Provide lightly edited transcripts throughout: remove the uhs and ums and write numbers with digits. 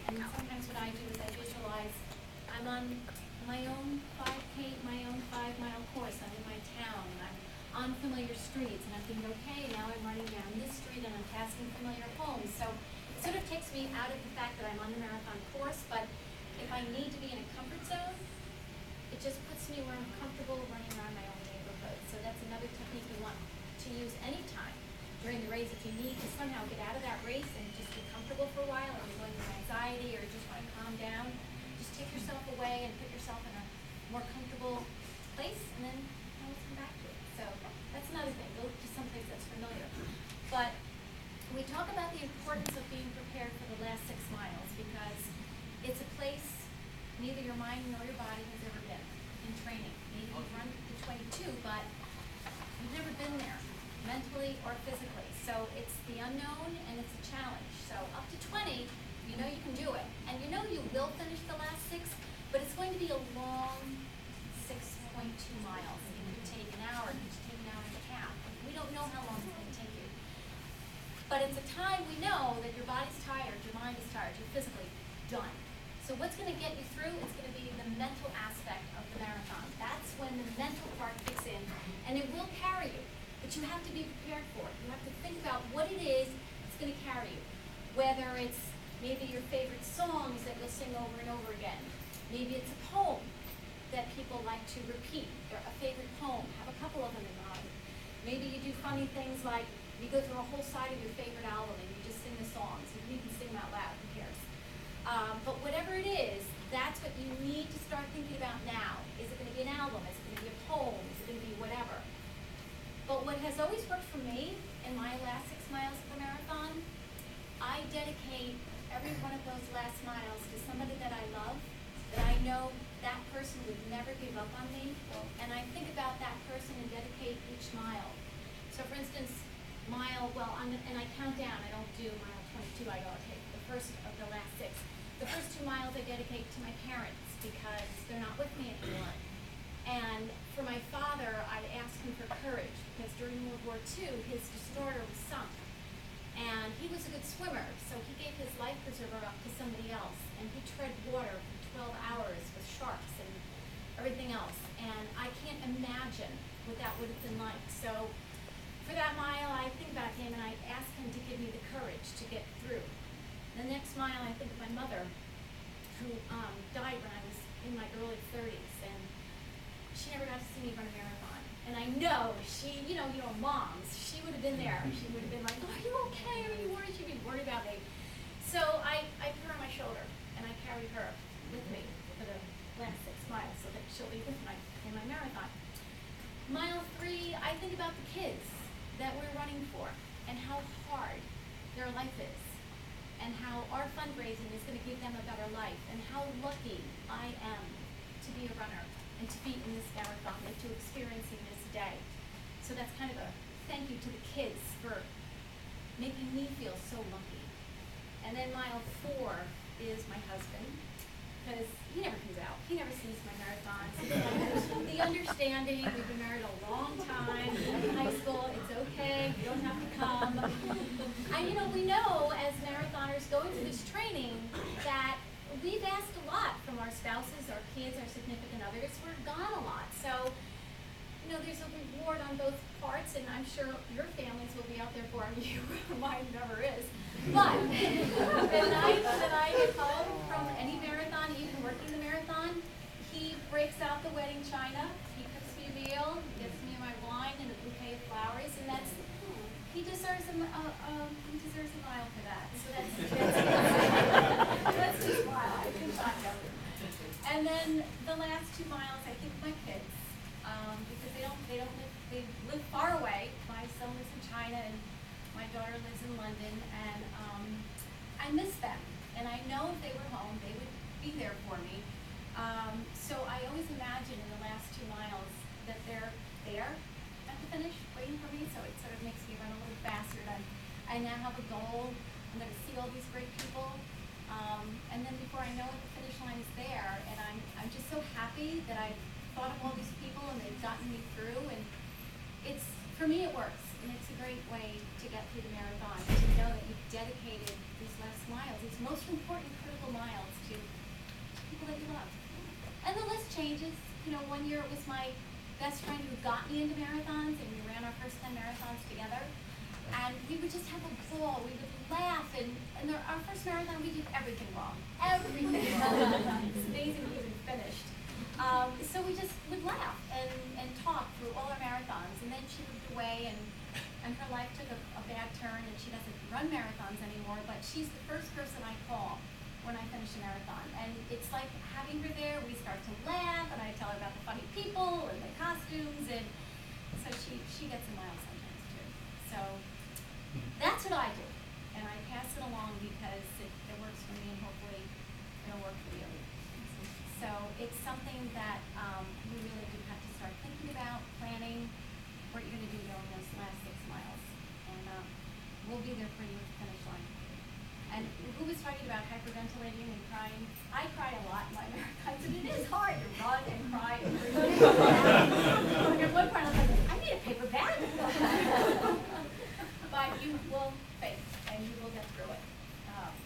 And sometimes what I do is I visualize, I'm on my own 5K, my own 5-mile course. I'm in my town, and I'm on familiar streets, and I'm thinking, okay, now I'm running down this street, and I'm passing familiar homes. So it sort of takes me out of the fact that I'm on the marathon course, but if I need to be in a comfort zone, it just puts me where I'm comfortable running around my own neighborhood. So that's another technique we want to use anytime during the race. If you need to somehow get out of that race and just be comfortable for a while, or you're going through anxiety, or just want to calm down, just take yourself away and put yourself in a more comfortable place, and then always come back to it. So that's another thing. Go to someplace that's familiar. But we talk about the importance of being prepared for the last 6 miles, because it's a place neither your mind nor your body has ever been in training. Maybe you've run to 22, but you've never been there, mentally or physically. So it's the unknown, and it's a challenge. So up to 20, you know you can do it. And you know you will finish the last 6, but it's going to be a long 6.2 miles. It could take an hour, it could take an hour and a half. We don't know how long it's going to take you. But it's a time we know that your body's tired, your mind is tired, you're physically done. So what's going to get you through is going to be the mental aspect of the marathon. That's when the mental part kicks in, and it will carry you. But you have to be prepared for it. You have to think about what it is that's going to carry you. Whether it's maybe your favorite songs that you'll sing over and over again. Maybe it's a poem that people like to repeat, or a favorite poem. Have a couple of them in mind. Maybe you do funny things like you go through a whole side of your favorite album and you just sing the songs. You can even sing them out loud, who cares? But whatever it is, that's what you need to start thinking about now. Is it going to be an album? Is it going to be a poem? Is it going to be whatever? But what has always worked for me in my last 6 miles of the marathon, I dedicate every one of those last miles to somebody that I love, that I know that person would never give up on me, and I think about that person and dedicate each mile. So for instance, and I count down. I don't do mile 22. I go, okay, the first of the last 6. The first 2 miles I dedicate to my parents because they're not with me anymore. And for my father, I asked him for courage because during World War II, his destroyer was sunk. And he was a good swimmer, so he gave his life preserver up to somebody else. And he tread water for 12 hours with sharks and everything else. And I can't imagine what that would have been like. So for that mile, I think about him and I ask him to give me the courage to get through. The next mile, I think of my mother, who died when I was in my early 30s, and she never got to see me run a marathon. And I know she, moms, she would have been there. She would have been like, are you okay? Are you worried? She'd be worried about me. So I put her on my shoulder, and I carried her with me for the last 6 miles so that she'll be with me in my marathon. Mile 3, I think about the kids that we're running for and how hard their life is, and how our fundraising is going to give them a better life, and how lucky I am to be a runner and to be in this marathon and to experiencing this day. So that's kind of a thank you to the kids for making me feel so lucky. And then mile 4 is my husband, because he never comes out. He never sees my marathons. The understanding, we've been married a long time, in high school, it's okay, you don't have to come. And we know as marathoners going through this training that we've asked a lot from our spouses, our kids, our significant others. We're gone a lot. So, there's a reward on both parts, and I'm sure your families will be out there for you. Mine never is. But the night that I get home from any marathon, even working the marathon, he breaks out the wedding china, he cooks me a meal, he gets me my wine and a bouquet of flowers, and he deserves a mile for that. So that's his smile. I can find him. And then the last 2 miles, I think of my kids, because they live far away. My son lives in China and my daughter lives in London, and I miss them. And I know if they were home, they would be there for me. So I always imagine in the last 2 miles that they're there at the finish waiting for me, so it sort of makes me run a little faster. And I now have a goal. I'm going to see all these great people. And then before I know it, the finish line is there. And I'm just so happy that I've thought of all these people and they've gotten me through. And for me, it works. And it's a great way to get through the marathon, to know that you've dedicated these last miles, these most important critical miles. people that you love. And the list changes. You know, one year it was my best friend who got me into marathons, and we ran our first 10 marathons together. And we would just have a ball. We would laugh, and our first marathon, we did everything wrong. Everything wrong. It's amazing we even finished. So we just would laugh and talk through all our marathons. And then she moved away, and her life took a bad turn, and she doesn't run marathons anymore, but she's the first person I call when I finish a marathon. And it's like having her there, we start to laugh, and I tell her about the funny people and the costumes, and so she gets a mile sometimes too. So that's what I do, and I pass it along because it works for me, and hopefully it'll work for you. So it's something that we really do have to start thinking about, planning what you're going to do during those last 6 miles, and we'll be there for you at the finish line. And who was talking about hyperventilating and crying? I cry a lot in my marathons, and it is hard to run and cry and breathe. At one point I was like, I need a paper bag. But you will face, and you will get through it,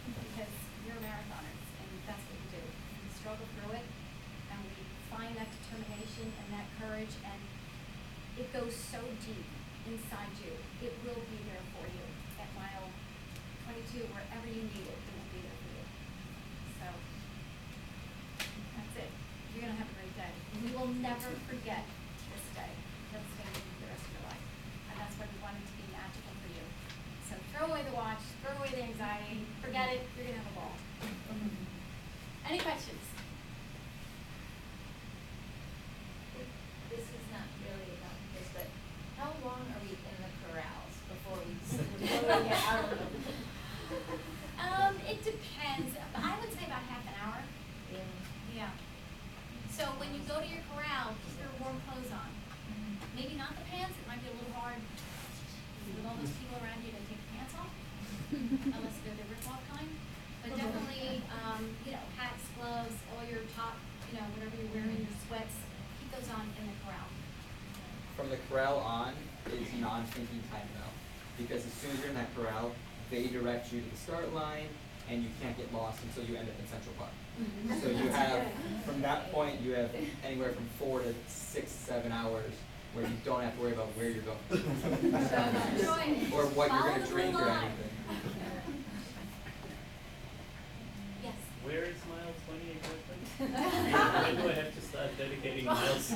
because you're marathoners, and that's what we do. We struggle through it, and we find that determination and that courage, and it goes so deep inside you. It will be there for you at mile 22, wherever you need it, it will be there for you. So that's it. You're going to have a great day. You will never forget this day. It'll stay with you the rest of your life. And that's what we want it to be magical for you. So throw away the watch, throw away the anxiety, forget it, you're going to have a ball. Any questions? This is not really about this, but how long are we in the corrals before we get out of them? It depends. I would say about half an hour. Yeah. So when you go to your corral, keep your warm clothes on. Maybe not the pants. It might be a little hard with all those people around you to take the pants off, unless they're the rip-off kind. But definitely, hats, gloves, all your top, whatever you're wearing, your sweats, keep those on in the corral. From the corral on is non-thinking time though, because as soon as you're in that corral, they direct you to the start line, and you can't get lost until you end up in Central Park. So you have, from that point, you have anywhere from 4 to 6, 7 hours where you don't have to worry about where you're going. Or what you're going to drink or anything. Yes. Where is mile 20 exactly? When do I have to start dedicating miles?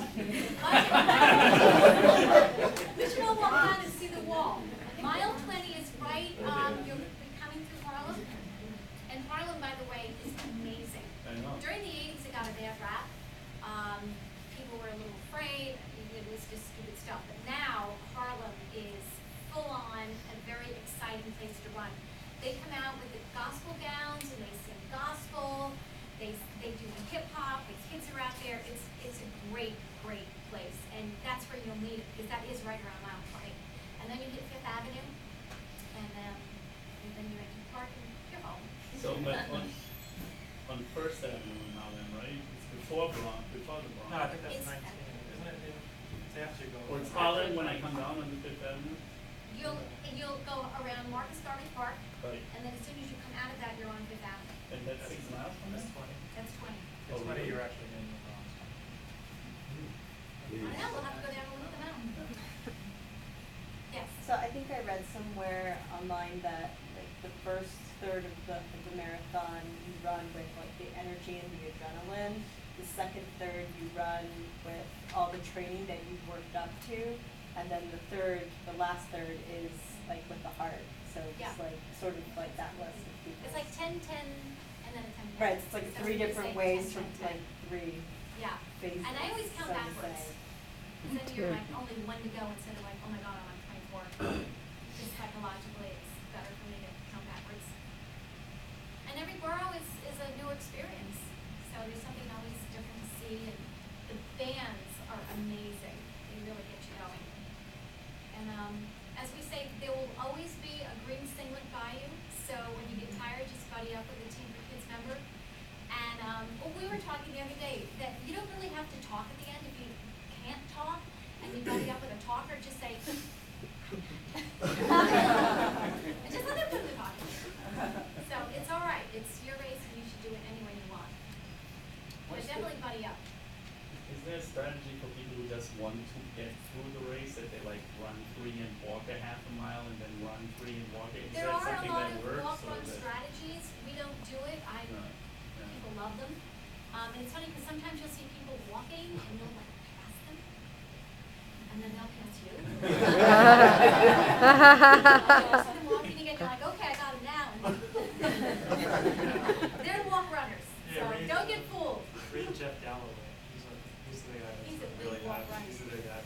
We should all walk down and see the wall. Mile 20 is right, you're coming through Harlem. And Harlem, by the way, is amazing. I know. During the 80s, it got a bad rap. People were a little afraid. It was just stupid stuff. But now, Harlem is full-on a very exciting place to run. They come out with the gospel gowns, and they sing gospel. They do hip-hop. The kids are out there. It's a great, great place. And that's where you'll meet it, because that is right around mile 20. And then you hit Fifth Avenue, and then you enter the park, and you're home. So, but on First Avenue in Harlem, right? It's before the Bronx. No, I think that's It's- 19, isn't it? It's after you go. Or it's Harlem when I come down on the Fifth Avenue? You'll go around Marcus Garvey Park, Right. and then as soon as you come out of that, you're on Fifth Avenue. And that's 6 miles from That's there? 20. That's 20. Oh, It's 20 really? you're actually in the Bronx. I know, we'll have to go down and look them out. Yes. So I think I read somewhere online that like the first third of the marathon you run with like the energy and the adrenaline. The second third you run with all the training that you've worked up to, and then the last third is like with the heart. So it's Yeah. like sort of like that list of people. It's like 10, 10, and then a 10. Right, it's like So 3 you different say ways 10, from 10, 10. like 3 Yeah. phases. And I always count so to backwards. say. And then you're like only one to go instead of like, oh my God, I'm on 24. Just psychologically, it's better for me to count backwards. And every borough is a new experience. So there's something always different to see, and the bands are amazing. They really get you going. And as we say, there will always be a green singlet by you. So when you get tired, just buddy up with a Team for Kids member. And we were talking the other day that you don't really have to talk at the end if you can't talk, and you buddy up with a talker, just say, and just let them do the talking. So it's all right. It's your race, and you should do it any way you want. definitely buddy up. Is there a strategy for people who just want to get through the race, that they like run 3 and walk a half a mile and then run 3 and walk it? Is There that are a something lot that of works walk-run or that? strategies. We don't do it. No, no. People love them. And it's funny because sometimes you'll see people walking and you'll like pass them, and then they'll pass you. So they're walking again. You're like, okay, I got him now. They're walk runners, Yeah, so read- don't get fooled. Read Jeff Galloway. He's the guy He's a that's big really walk hot. runner. He's the big guy.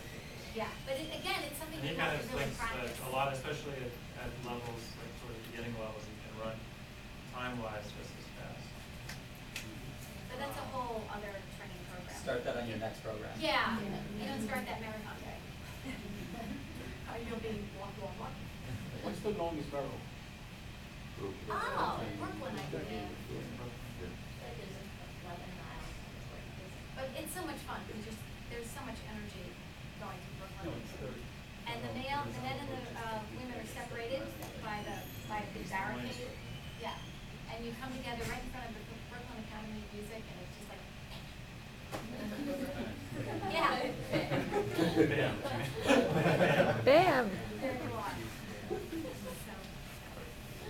Yeah, but again, it's something And he you kind have of to really thinks practice. that a lot, especially at levels, like sort of beginning levels, you can run time-wise just as fast. But that's a whole other training program. Start that on your next program. Yeah, you don't start that marathon day. You'll be walk. What's the longest barrel? Oh, Brooklyn, I believe. That is 11 miles. But it's so much fun, there's so much energy going to No, Brooklyn. it's 30. And the men and the women are separated by a big barricade. Yeah, and you come together right in front of the Brooklyn Academy of Music, and it's just like, yeah. Bam. Bam. There you are. So,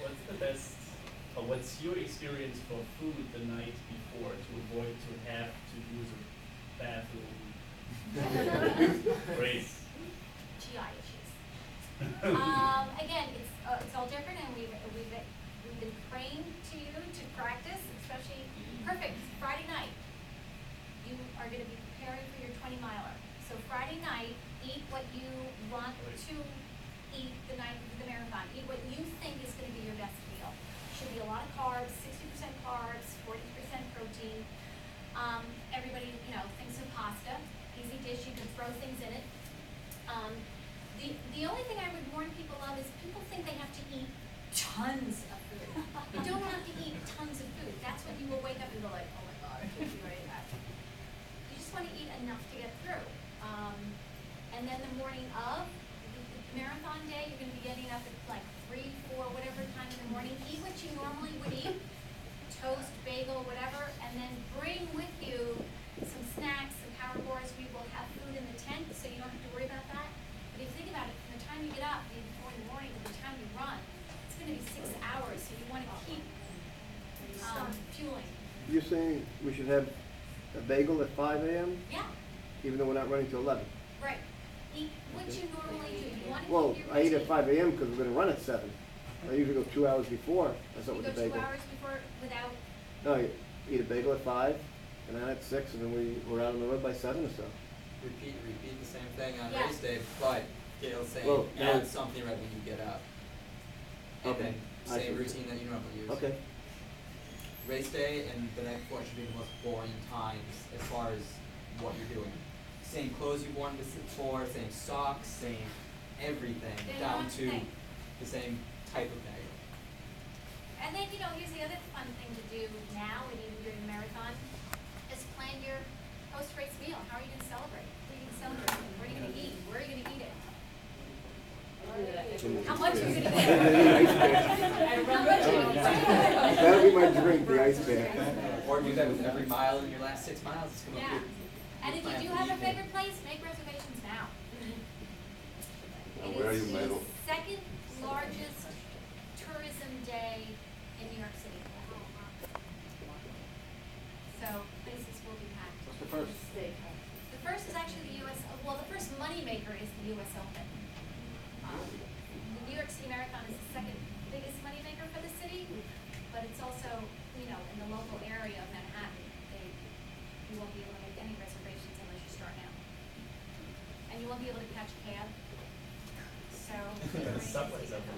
What's the best, or what's your experience for food the night before to avoid to have to use a bathroom? Race. GI issues. Again, it's all different, and we've been trained to practice, especially perfect Friday night. You are going to be preparing for your 20-miler. So Friday night, eat what you want to eat the night of the marathon. Eat what you think is going to be your best meal. Should be a lot of carbs, 60% carbs, 40% protein. Everybody, thinks of pasta. Easy dish, you can throw things in it. The only thing I would warn people of is people think they have to eat tons of food. You don't have to eat tons of food. That's when you will wake up and go like, oh my God, I can't be right at that. You just want to eat enough to get through. And then the morning of the marathon day, you're going to be getting up at like 3, 4, whatever time in the morning. Eat what you normally would eat, toast, bagel, whatever, and then bring with you some snacks, some power bars. We will have food in the tent, so you don't have to worry about that. But if you think about it, from the time you get up, maybe 4 in the morning, to the time you run, it's going to be 6 hours, so you want to keep fueling. You're saying we should have a bagel at 5 a.m., Yeah, even though we're not running till 11? right. Eat what you normally do. You want to Well, keep your I eat at routine. 5 a.m. because we're gonna run at 7. I usually go 2 hours before. I start You with go the 2 bagel. hours before without. No, you eat a bagel at 5, and then at 6, and then we're out on the road by 7 or so. Repeat the same thing on Yeah. race day, but Gail's saying Well, add no. something right when you get up. And Okay, then I see same what you're routine that you normally use. Okay. Race day and the night before should be the most boring times as far as what you're doing. Same clothes you've worn before, same socks, same everything, They don't down have to to think. the same type of bag. And then, here's the other fun thing to do now and even during the marathon is plan your post-race meal. How are you going to celebrate? What are you going to celebrate? What are you going to eat? Where are you going to eat it? How much are you going to eat? How much are you going to eat? That'll be my drink, the ice pack. Or do that with every mile in your last 6 miles. It's gonna Yeah. be And if you do have a favorite place, make reservations now. Where are you, It is Mabel? the second largest tourism day in New York City. So places will be packed. What's the first? The first is actually the the first moneymaker is the US Open. The New York City Marathon is the second biggest moneymaker for the city, but it's also, in the local area of Manhattan, you won't be able to make any reservations unless you start now. And you won't be able to catch a cab. So. Subways up there.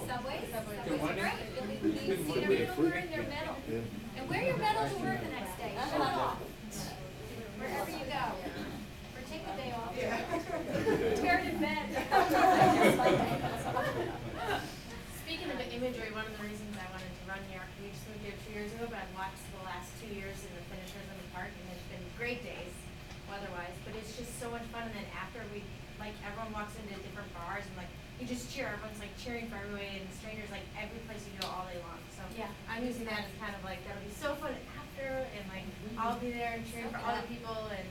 Subways are morning. great. You'll see everyone wearing their medal. Yeah. And wear your medal to work the next day. Show it off. Wherever you go. Or take the day off. Wear it in bed. Speaking of the imagery, one of the reasons I wanted to run New York, we just moved here 2 years ago, but I've watched the last 2 years in the finishers in the park, and it's been great days, weather-wise, but it's just so much fun, and then after everyone walks into different bars, and you just cheer, everyone's cheering for everybody, and strangers, every place you go all day long, so. Yeah. I'm using that as kind of that'll be so fun after, and I'll be be there and cheering for Soak it other up. people, and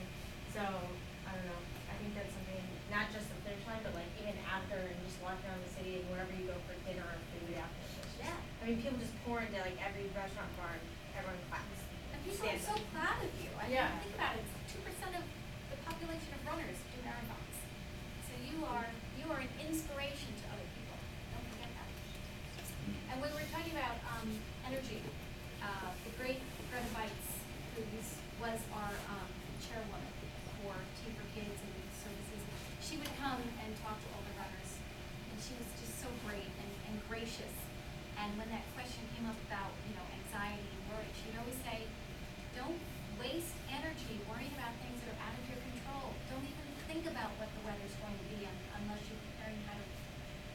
so, I don't know, I think that's something, not just the finish line, but like even after and just walking around the city and wherever you go for dinner or food after. It's just- Yeah. I mean, people just pour into like every restaurant bar and everyone claps. And people are Stands so up. proud of you. I mean, Yeah. think about it, 2% of the population of runners do marathons. So you are an inspiration to other people. Don't forget that. And when we're talking about energy, the great Greta Bites, who was our chairwoman for TFK and Youth Services, she would come and talk to all the runners, and she was just so great and gracious. And when that question came up about, anxiety and worry, she'd always say, don't waste energy worrying about things that are out of your control. Don't even think about what the weather's going to be unless you're preparing how to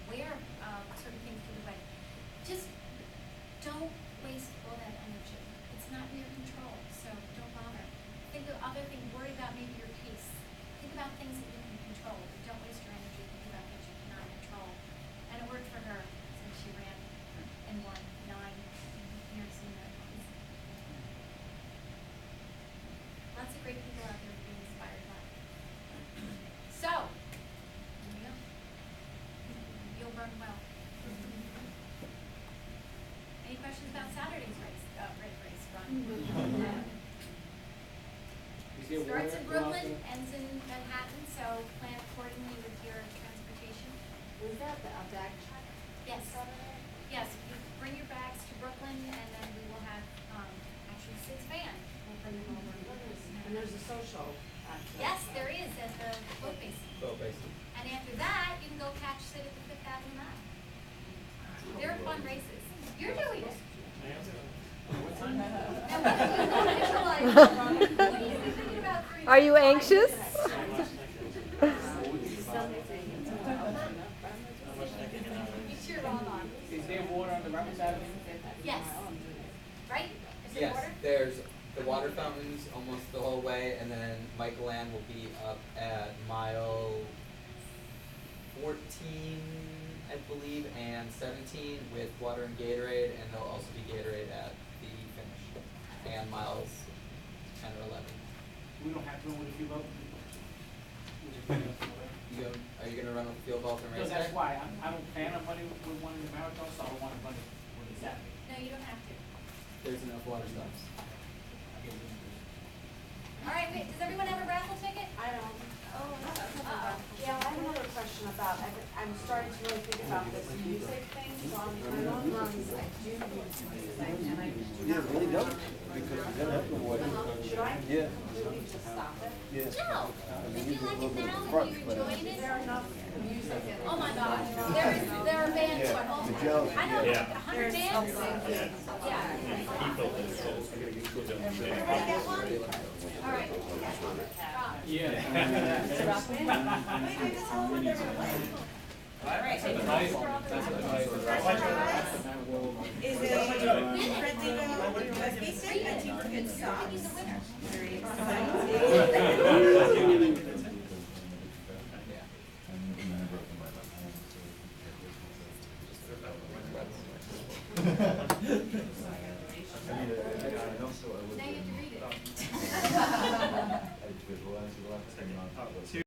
wear certain things for the weather. Just don't waste all that energy. It's not in your control, so don't bother. Think of other things, worry about maybe your pace. Think about things that you can control, but don't waste your energy thinking about things you cannot control. And it worked for her since she ran and won 9 New York City marathons. Lots of great people out there being inspired by. So, there you go. You'll run well. Any questions about Saturday's race, run? Starts in Brooklyn, ends in Manhattan, so plan accordingly with your transportation. Was that the bag check? Yes. Yes, you bring your bags to Brooklyn, and then we will have, actually Sid's van will bring them over. And there's a social aspect. Yes, there is, at the boat basin. Boat basin. And after that, you can go catch Sid at the Fifth Avenue Mile. They're fun races. You're doing it. What time? Now, what are you visualizing? What are you thinking about for Are you 5 anxious? minutes? You cheer on. Is there water on the right side of it? Yes. Right? Is there Yes, water? there's the water fountains almost the whole way, and then Michael Ann will be up at mile 14, I believe, and 17 with water and Gatorade, and there'll also be Gatorade at the finish, and miles 10 or 11. We don't have to run with a few of them. Are you gonna run with the field vault and race Because that's day? why, I don't plan on running with one in the marathon, so I don't want to run it when it's Saturday. No, you don't have to. There's enough water stops. All right, wait, does everyone have a raffle ticket? I don't. Uh-oh. Yeah, I have another question about, I'm starting to really think about this music thing, so on my long runs, I do use music, and I do not. Really don't, because you're gonna have to avoid it. Should I Yeah. completely just stop it? Yeah. No. If you like it now, if you're enjoying Is it. there enough music in it? Oh my gosh, there are bands Yeah, going, oh, the jealousy. I know, Yeah. 100 There's bands. something. Yeah. People that sold. Everybody get one? All right. Rob. Yeah. Is it printing a USB stick? I think we're good You're picking the winner. Very Now you have to read it.